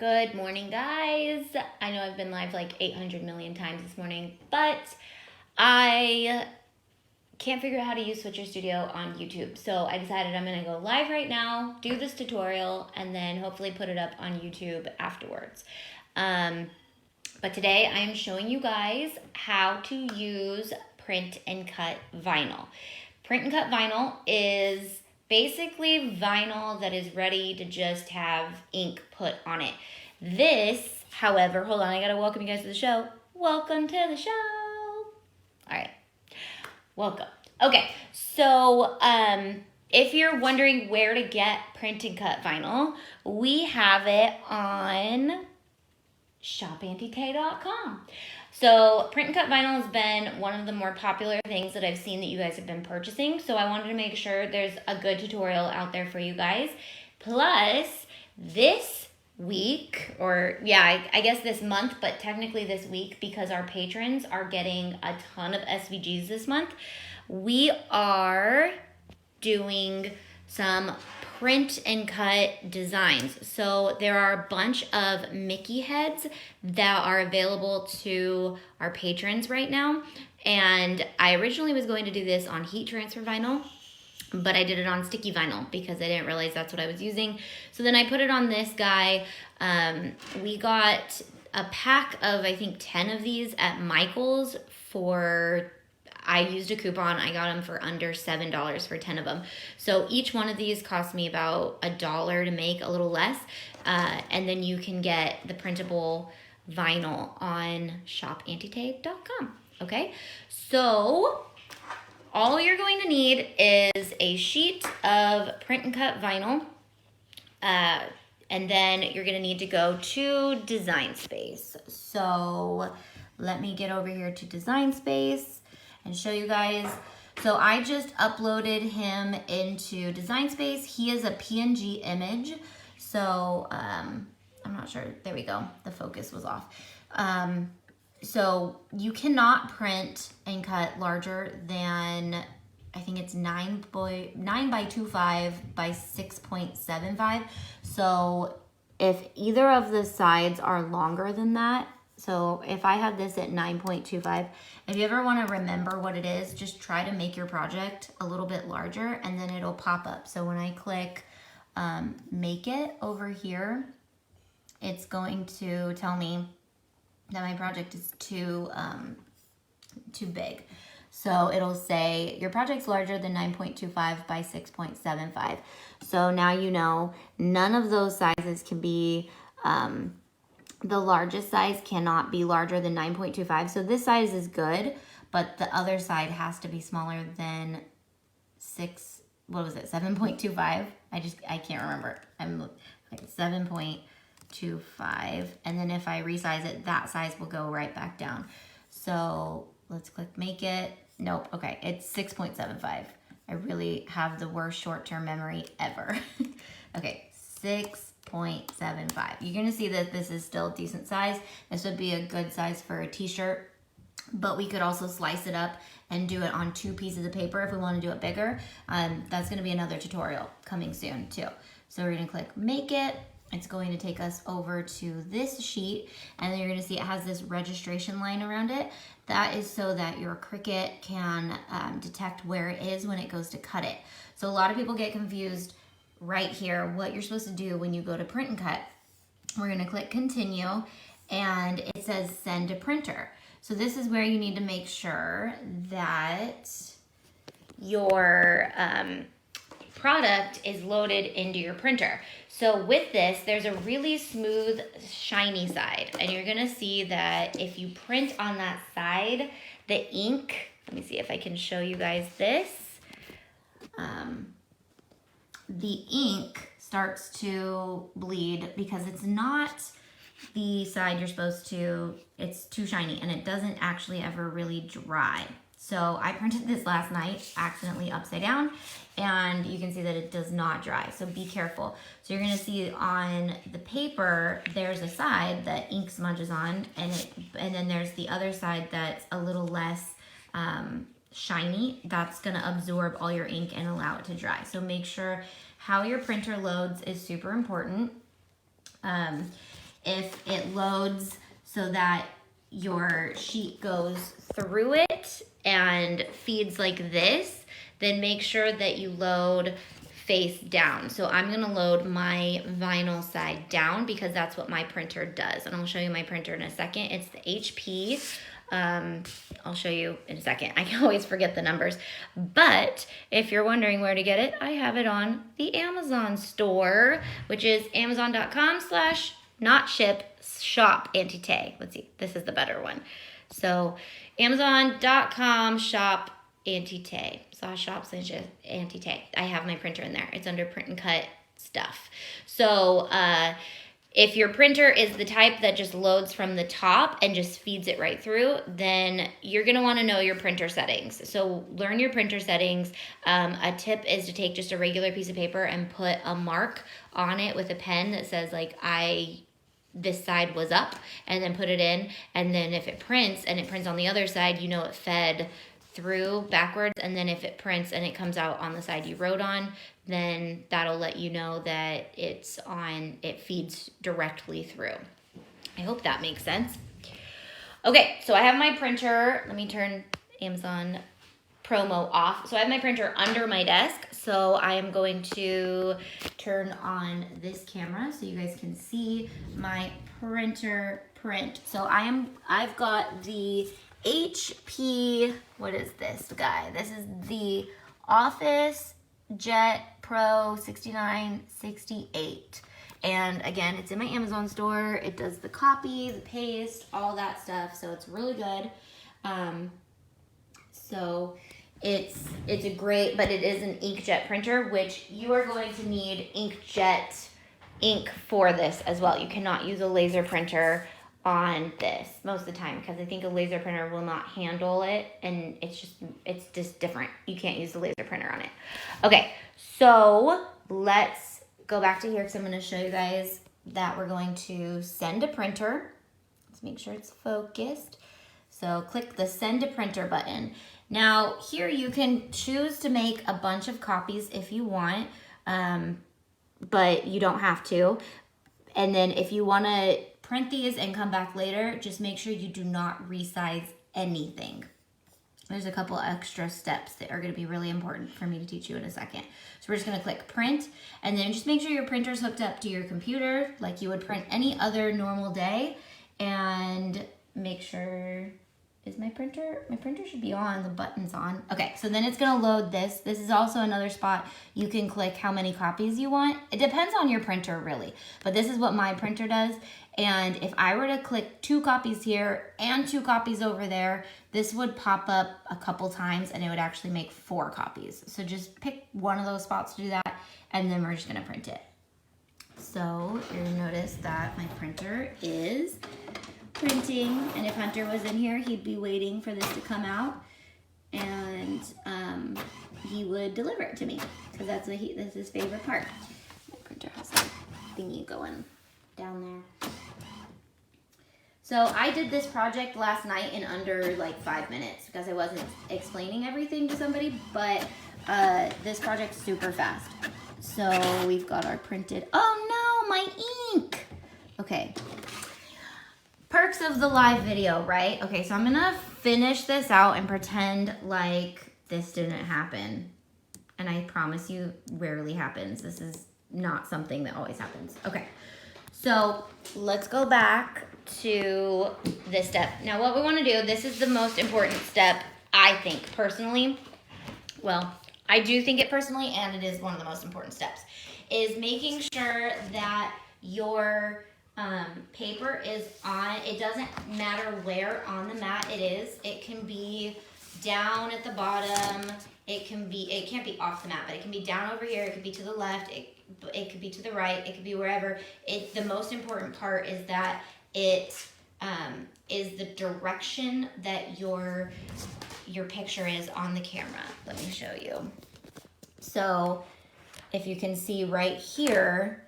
Good morning, guys. I know I've been live like 800 million times this morning, but I can't figure out how to use Switcher Studio on YouTube. So I decided I'm gonna go live right now, do this tutorial, and then hopefully put it up on YouTube afterwards. But today I am showing you guys how to use print and cut vinyl. Print and cut vinyl is basically vinyl that is ready to just have ink put on it. This, however, hold on, I gotta welcome you guys to the show. Welcome to the show. All right, welcome. Okay, so if you're wondering where to get print and cut vinyl, we have it on shopauntietay.com. So print and cut vinyl has been one of the more popular things that I've seen that you guys have been purchasing. So I wanted to make sure there's a good tutorial out there for you guys. Plus this week, or yeah, I guess this month, but technically this week because our patrons are getting a ton of SVGs this month, we are doing some print and cut designs. So there are a bunch of Mickey heads that are available to our patrons right now. And I originally was going to do this on heat transfer vinyl, but I did it on sticky vinyl because I didn't realize that's what I was using. So then I put it on this guy. We got a pack of, I think, 10 of these at Michael's for, I used a coupon. I got them for under $7 for 10 of them. So each one of these cost me about $1 to make, a little less. And then you can get the printable vinyl on shopauntietay.com. Okay, so all you're going to need is a sheet of print and cut vinyl. And then you're going to need to go to Design Space. So let me get over here to Design Space and show you guys. So I just uploaded him into Design Space. He is a PNG image. So I'm not sure. There we go. The focus was off. So you cannot print and cut larger than, I think it's 9 by 25 by 6.75. So if either of the sides are longer than that, so if I have this at 9.25, if you ever want to remember what it is, just try to make your project a little bit larger and then it'll pop up. So when I click make it over here, it's going to tell me that my project is too big. So it'll say your project's larger than 9.25 by 6.75. So now you know none of those sizes can be, the largest size cannot be larger than 9.25. So this size is good, but the other side has to be smaller than 7.25. I can't remember. I'm like 7.25. And then if I resize it, that size will go right back down. So let's click make it. Nope. Okay. It's 6.75. I really have the worst short-term memory ever. Okay. 6.75. You're going to see that this is still a decent size. This would be a good size for a t-shirt, but we could also slice it up and do it on 2 pieces of paper if we want to do it bigger. That's going to be another tutorial coming soon too. So we're going to click make it. It's going to take us over to this sheet, and then you're going to see it has this registration line around it. That is so that your Cricut can detect where it is when it goes to cut it. So a lot of people get confused right here what you're supposed to do when you go to print and cut. We're going to click continue, and it says send to printer. So this is where you need to make sure that your product is loaded into your printer. So with this, there's a really smooth, shiny side, and you're gonna see that if you print on that side, the ink, let me see if I can show you guys this, the ink starts to bleed because it's not the side you're supposed to, it's too shiny and it doesn't actually ever really dry. So I printed this last night, accidentally upside down, and you can see that it does not dry, so be careful. So you're gonna see on the paper, there's a side that ink smudges on, and then there's the other side that's a little less shiny. That's gonna absorb all your ink and allow it to dry. So make sure how your printer loads is super important. if it loads so that your sheet goes through it and feeds like this, then make sure that you load face down. So I'm gonna load my vinyl side down because that's what my printer does. And I'll show you my printer in a second. It's the HP. I'll show you in a second. I can always forget the numbers. But if you're wondering where to get it, I have it on the Amazon store, which is amazon.com/not-ship-shop Auntie Tay. Let's see, this is the better one. So amazon.com/shop Auntie Tay. /shop Auntie Tay. I have my printer in there. It's under print and cut stuff. So if your printer is the type that just loads from the top and just feeds it right through, then you're going to want to know your printer settings. So learn your printer settings. A tip is to take just a regular piece of paper and put a mark on it with a pen that says like this side was up, and then put it in. And then if it prints and it prints on the other side, you know it fed through backwards. And then if it prints and it comes out on the side you wrote on, then that'll let you know that it feeds directly through. I hope that makes sense. Okay, so I have my printer. Let me turn Amazon promo off. So I have my printer under my desk. So I am going to turn on this camera so you guys can see my printer print. So I've got the HP, what is this guy? This is the Office Jet Pro 6968. And again, it's in my Amazon store. It does the copy, the paste, all that stuff. So it's really good. So it's a great, but it is an inkjet printer, which you are going to need inkjet ink for this as well. You cannot use a laser printer on this most of the time because I think a laser printer will not handle it, and it's just different. You can't use the laser printer on it. Okay, so let's go back to here because I'm going to show you guys that we're going to send a printer. Let's make sure it's focused. So click the send a printer button. Now here you can choose to make a bunch of copies if you want, but you don't have to. And then if you want to print these and come back later, just make sure you do not resize anything. There's a couple extra steps that are going to be really important for me to teach you in a second. So we're just going to click print, and then just make sure your printer's hooked up to your computer like you would print any other normal day, and make sure, is my printer should be on, the button's on. Okay, so then it's going to load this. This is also another spot you can click how many copies you want. It depends on your printer really, but this is what my printer does. And if I were to click 2 copies here and 2 copies over there, this would pop up a couple times and it would actually make 4 copies. So just pick one of those spots to do that, and then we're just gonna print it. So you'll notice that my printer is printing, and if Hunter was in here, he'd be waiting for this to come out, and he would deliver it to me because that's his favorite part. My printer has a thingy going down there. So I did this project last night in under like 5 minutes because I wasn't explaining everything to somebody, but this project's super fast. So we've got our printed, oh no, my ink. Okay, perks of the live video, right? Okay, so I'm gonna finish this out and pretend like this didn't happen. And I promise you, rarely happens. This is not something that always happens. Okay. So let's go back to this step. Now what we want to do, this is the most important step, I think, personally. Well, I do think it personally, and it is one of the most important steps, is making sure that your paper is on. It doesn't matter where on the mat it is. It can be down at the bottom. It can't be off the mat, but it can be down over here. It could be to the left. It could be to the right. It could be wherever. The most important part is that it is the direction that your picture is on the camera. Let me show you. So if you can see right here,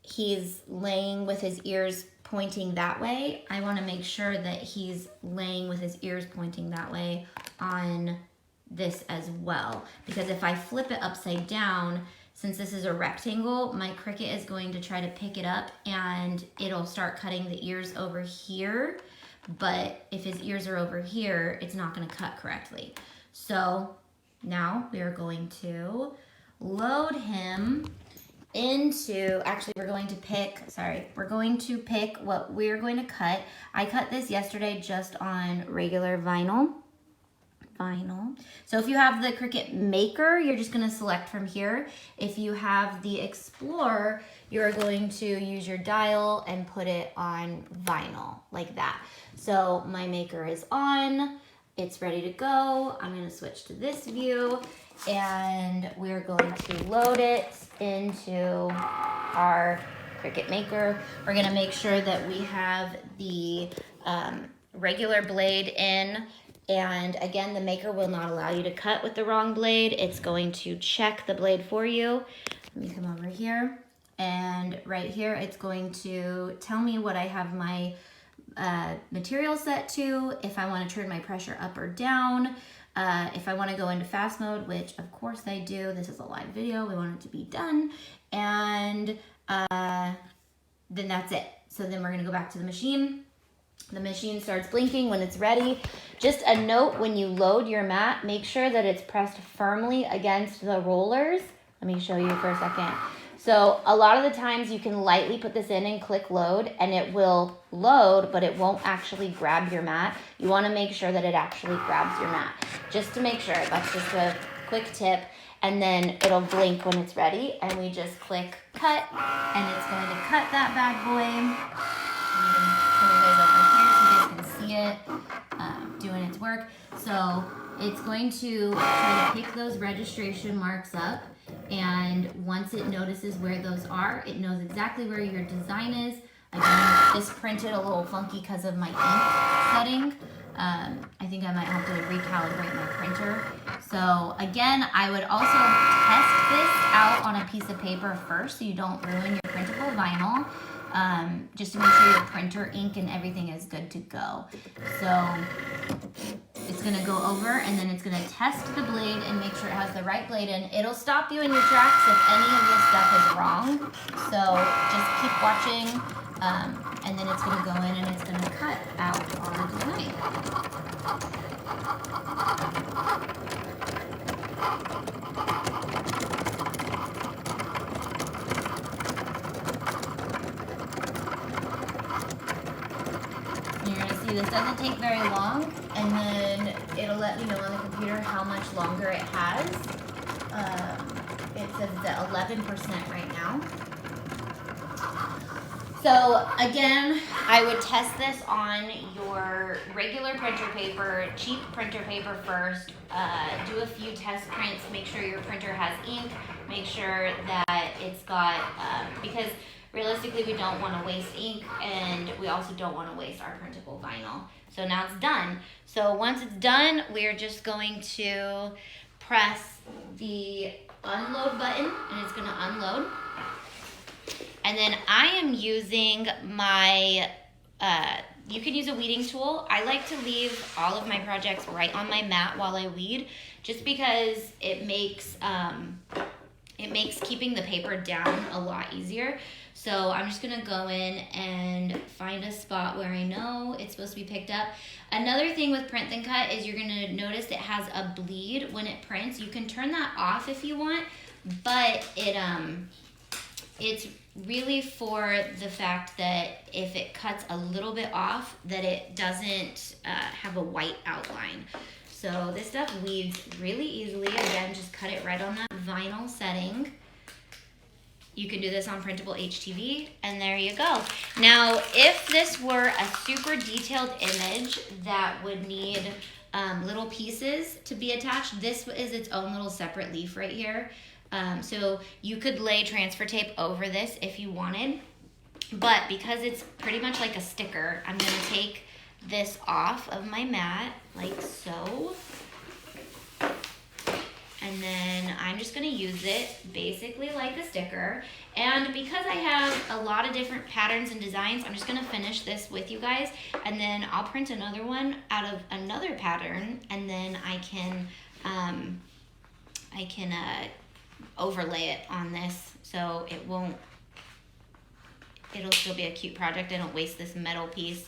he's laying with his ears pointing that way. I want to make sure that he's laying with his ears pointing that way on this as well, because if I flip it upside down, since this is a rectangle, my Cricut is going to try to pick it up and it'll start cutting the ears over here. But if his ears are over here, it's not gonna cut correctly. So now we are going to load him into, actually we're going to pick what we're going to cut. I cut this yesterday just on regular vinyl. So if you have the Cricut Maker, you're just gonna select from here. If you have the Explorer, you're going to use your dial and put it on vinyl, like that. So my Maker is on, it's ready to go. I'm gonna switch to this view and we're going to load it into our Cricut Maker. We're gonna make sure that we have the regular blade in. And again, the Maker will not allow you to cut with the wrong blade. It's going to check the blade for you. Let me come over here. And right here, it's going to tell me what I have my material set to, if I want to turn my pressure up or down, if I want to go into fast mode, which of course I do. This is a live video. We want it to be done. And then that's it. So then we're going to go back to the machine. The machine starts blinking when it's ready. Just a note, when you load your mat, make sure that it's pressed firmly against the rollers. Let me show you for a second. So a lot of the times you can lightly put this in and click load and it will load, but it won't actually grab your mat. You want to make sure that it actually grabs your mat. Just to make sure, that's just a quick tip. And then it'll blink when it's ready and we just click cut and it's going to cut that bad boy. It doing its work. So it's going to try to pick those registration marks up, and once it notices where those are, it knows exactly where your design is. Again, this printed a little funky because of my ink setting. I think I might have to recalibrate my printer. So again, I would also test this out on a piece of paper first so you don't ruin your printable vinyl. Just to make sure your printer ink and everything is good to go. So it's gonna go over and then it's gonna test the blade and make sure it has the right blade in. It'll stop you in your tracks if any of this stuff is wrong. So just keep watching and then it's gonna go in and it's gonna cut out our design. This doesn't take very long, and then it'll let me know on the computer how much longer it has. It says that 11% right now. So again, I would test this on your regular printer paper, cheap printer paper first. Do a few test prints, make sure your printer has ink, make sure that it's got, because realistically, we don't want to waste ink, and we also don't want to waste our printable vinyl. So now it's done. So once it's done, we're just going to press the unload button, and it's going to unload. And then I am using my, you can use a weeding tool. I like to leave all of my projects right on my mat while I weed, just because it makes keeping the paper down a lot easier. So I'm just gonna go in and find a spot where I know it's supposed to be picked up. Another thing with Print Then Cut is you're gonna notice it has a bleed when it prints. You can turn that off if you want, but it's really for the fact that if it cuts a little bit off, that it doesn't have a white outline. So this stuff weeds really easily. Again, just cut it right on that vinyl setting. You can do this on printable HTV, and there you go. Now, if this were a super detailed image that would need little pieces to be attached, this is its own little separate leaf right here. So you could lay transfer tape over this if you wanted, but because it's pretty much like a sticker, I'm gonna take this off of my mat, like so. And then I'm just gonna use it basically like a sticker. And because I have a lot of different patterns and designs, I'm just gonna finish this with you guys, and then I'll print another one out of another pattern, and then I can overlay it on this so it'll still be a cute project. I don't waste this metal piece.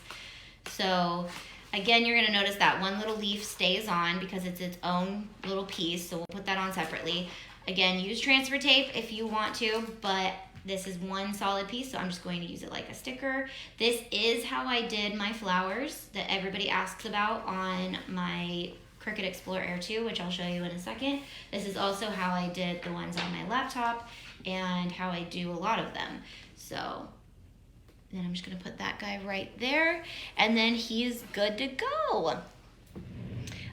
So again, you're gonna notice that one little leaf stays on because it's its own little piece, so we'll put that on separately. Again, use transfer tape if you want to, but this is one solid piece, so I'm just going to use it like a sticker. This is how I did my flowers that everybody asks about on my Cricut Explorer Air 2, which I'll show you in a second. This is also how I did the ones on my laptop and how I do a lot of them. So then I'm just gonna put that guy right there, and then he's good to go.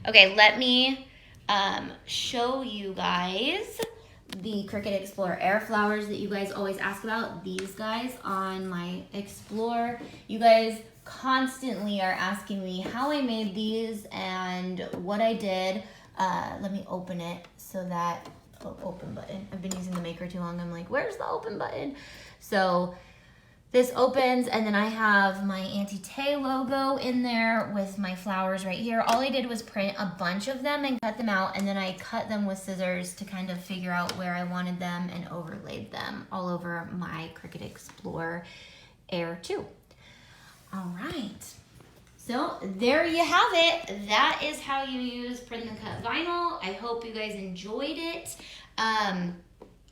Okay, let me show you guys the Cricut Explorer Air flowers that you guys always ask about. These guys on my Explorer. You guys constantly are asking me how I made these and what I did. Let me open it so that, open button. I've been using the Maker too long. I'm like, where's the open button? So this opens, and then I have my Auntie Tay logo in there with my flowers right here. All I did was print a bunch of them and cut them out, and then I cut them with scissors to kind of figure out where I wanted them and overlaid them all over my Cricut Explorer Air 2. All right, so there you have it. That is how you use print and cut vinyl. I hope you guys enjoyed it.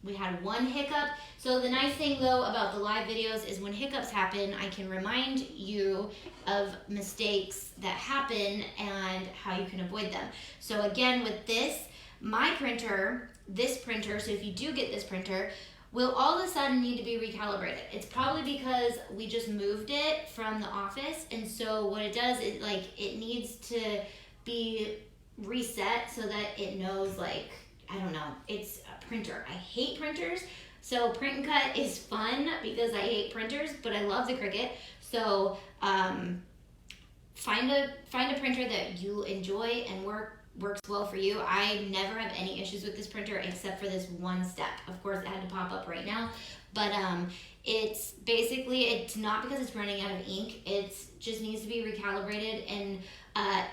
We had one hiccup. So the nice thing though about the live videos is when hiccups happen, I can remind you of mistakes that happen and how you can avoid them. So again, with this, my printer, this printer, so if you do get this printer, will all of a sudden need to be recalibrated. It's probably because we just moved it from the office, and so what it does is it needs to be reset so that it knows, like, I don't know, it's a printer. I hate printers. So print and cut is fun because I hate printers, but I love the Cricut. So find a printer that you enjoy and works well for you. I never have any issues with this printer except for this one step. Of course, it had to pop up right now, but it's basically, it's not because it's running out of ink. It just needs to be recalibrated. And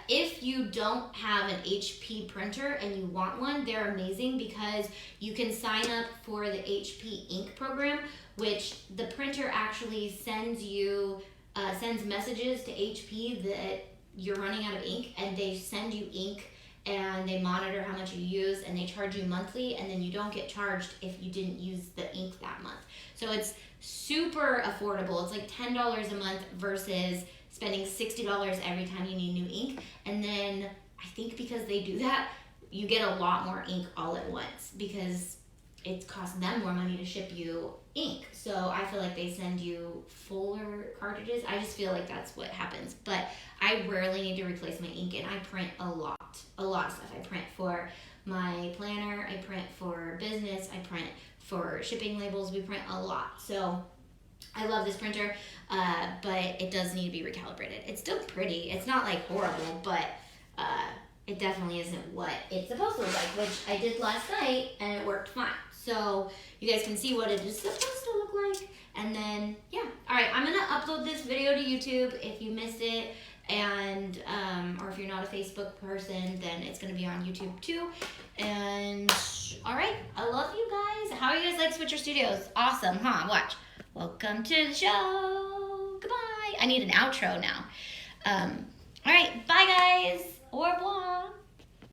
if you don't have an HP printer and you want one, they're amazing because you can sign up for the HP ink program, which the printer actually sends messages to HP that you're running out of ink, and they send you ink and they monitor how much you use, and they charge you monthly, and then you don't get charged if you didn't use the ink that month. So it's super affordable. It's like $10 a month versus spending $60 every time you need new ink. And then I think because they do that, you get a lot more ink all at once because it costs them more money to ship you ink. So I feel like they send you fuller cartridges. I just feel like that's what happens. But I rarely need to replace my ink, and I print a lot of stuff. I print for my planner, I print for business, I print for shipping labels. We print a lot. So I love this printer, but it does need to be recalibrated. It's still pretty. It's not like horrible, but it definitely isn't what it's supposed to look like, which I did last night and it worked fine. So you guys can see what it is supposed to look like. And then, yeah. All right, I'm gonna upload this video to YouTube if you missed it. And, or if you're not a Facebook person, then it's gonna be on YouTube too. And, all right, I love you guys. How are you guys like Switcher Studios? Awesome, huh? Watch. Welcome to the show. Goodbye. I need an outro now. All right, bye guys. Au revoir.